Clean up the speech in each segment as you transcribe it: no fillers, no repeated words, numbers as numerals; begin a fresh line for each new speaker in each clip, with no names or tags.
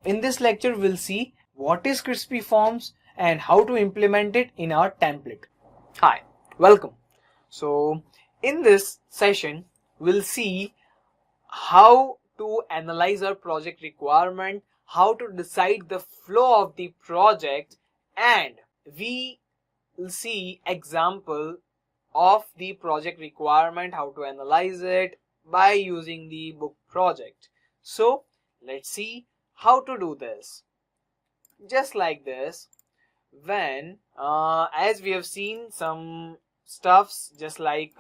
In this lecture, we'll see what is crispy forms and how to implement it in our template. Hi, welcome. So, in this session, we'll see how to analyze our project requirement, how to decide the flow of the project, and we will see example of the project requirement, how to analyze it by using the book project. So let's see how to do this. Just like this, when as we have seen some stuffs just like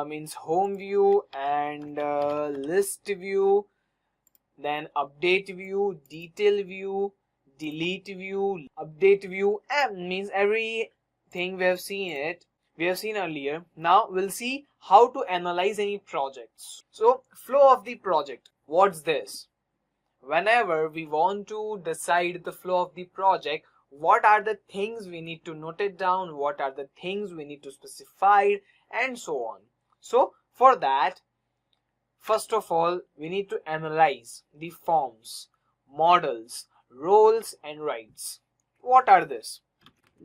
means home view and list view, then update view, detail view, delete view, update view, and means everything we have seen earlier. Now we'll see how to analyze any projects. So flow of the project, what's this? Whenever we want to decide the flow of the project, what are the things we need to note it down, what are the things we need to specify, and so on. So for that, first of all, we need to analyze the forms, models, roles, and rights. What are this?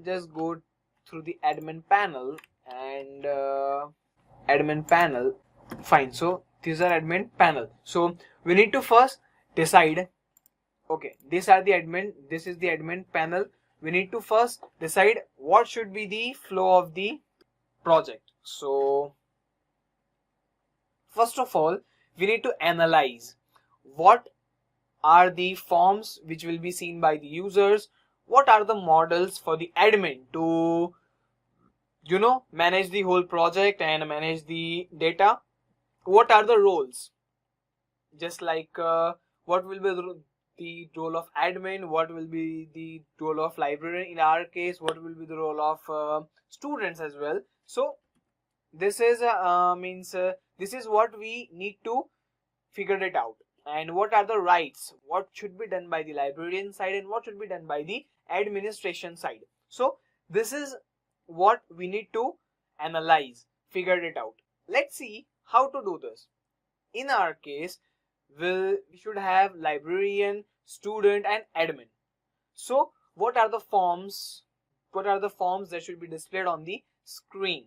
Just go through the admin panel and admin panel. Fine. So these are admin panel. So we need to first decide. Okay, this is the admin panel. We need to first decide what should be the flow of the project. So first of all, we need to analyze what are the forms which will be seen by the users, what are the models for the admin to manage the whole project and manage the data, what are the roles, just like what will be the role of admin, what will be the role of librarian in our case, what will be the role of students as well. So this is this is what we need to figure it out. And what are the rights, what should be done by the librarian side and what should be done by the administration side. So this is what we need to analyze, figure it out. Let's see how to do this. In our case, we should have librarian, student, and admin. So what are the forms that should be displayed on the screen?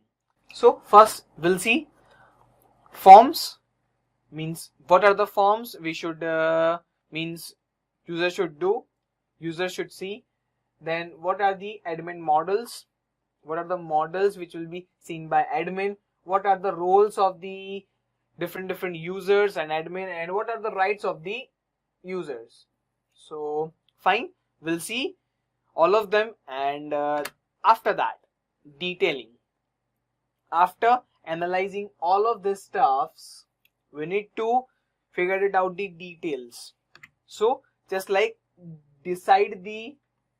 So first we'll see forms, means what are the forms we should means user should do, user should see. Then what are the admin models, what are the models which will be seen by admin, what are the roles of the different users and admin, and what are the rights of the users. So fine, we'll see all of them. And after that, detailing. After analyzing all of this stuffs, we need to figure it out the details. So just like decide the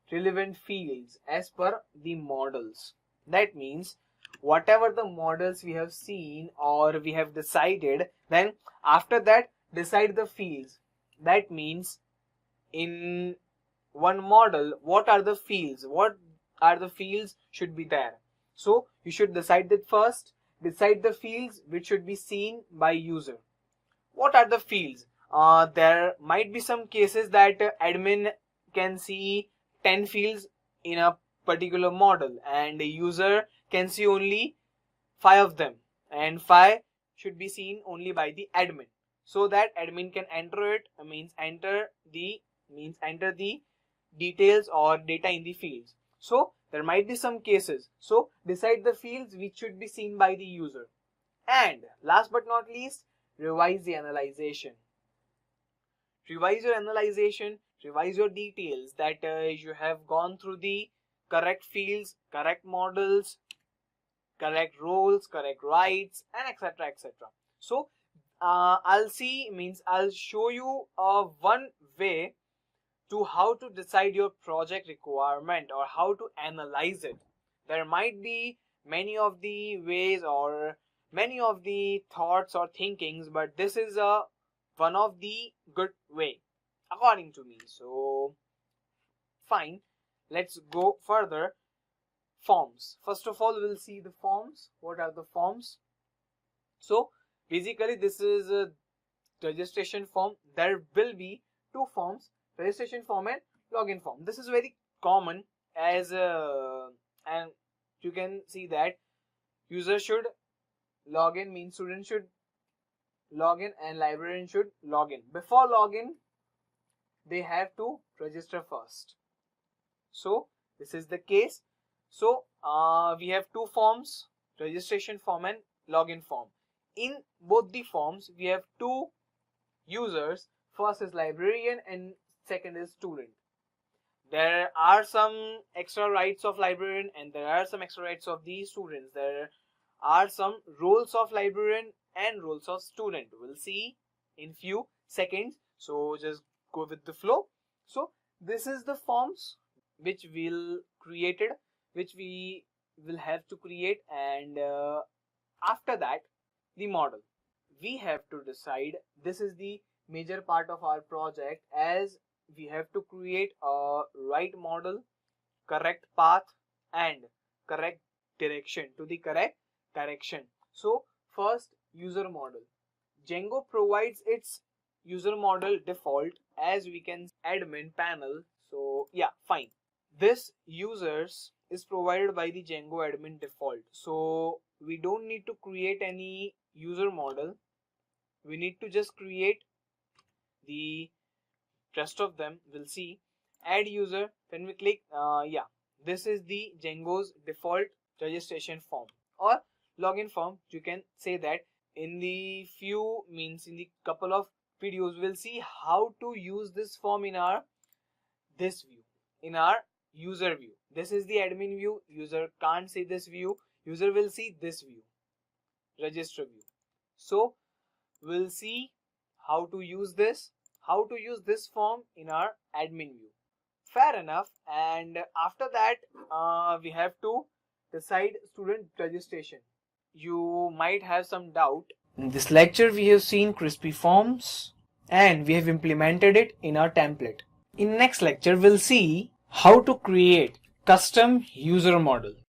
relevant fields as per the models. That means whatever the models we have seen or we have decided, then after that decide the fields. That means in one model, what are the fields should be there. So you should decide that first, decide the fields which should be seen by user. What are the fields? There might be some cases that admin can see 10 fields in a particular model and the user can see only 5 of them, and 5 should be seen only by the admin, so that admin can enter it, enter the details or data in the fields. So there might be some cases. So decide the fields which should be seen by the user. And last but not least, revise the analyzation. Revise your analyzation, revise your details, that you have gone through the correct fields, correct models, correct roles, correct rights, and etc. So I'll show you one way to how to decide your project requirement or how to analyze it. There might be many of the ways or many of the thoughts or thinkings, but this is one of the good way according to me. So fine, let's go further. Forms. First of all, we'll see the forms. What are the forms? So basically this is a registration form. There will be two forms, registration form and login form. This is very common as and you can see that user should log in means student should log in and librarian should log in. Before login, they have to register first. So this is the case. So we have two forms, registration form and login form. In both the forms, we have two users. First is librarian and second is student. There are some extra rights of librarian and there are some extra rights of the students. There are some roles of librarian and roles of student. We'll see in few seconds. So just go with the flow. So this is the forms which we will have to create, and after that the model. We have to decide, this is the major part of our project, as we have to create a right model, correct path and correct direction to the correct direction. So first, user model. Django provides its user model default, as we can admin panel. So yeah, fine. This users is provided by the Django admin default. So we don't need to create any user model. We need to just create the rest of them. We'll see. Add user. When we click, this is the Django's default registration form or login form. You can say that in the couple of videos, we'll see how to use this form in our view, in our user view. This is the admin view. User can't see this view. User will see this view, register view. So we'll see how to use this form in our admin view. Fair enough. And after that, we have to decide student registration. You might have some doubt. In this lecture, we have seen crispy forms and we have implemented it in our template. In next lecture, we'll see how to create custom user model.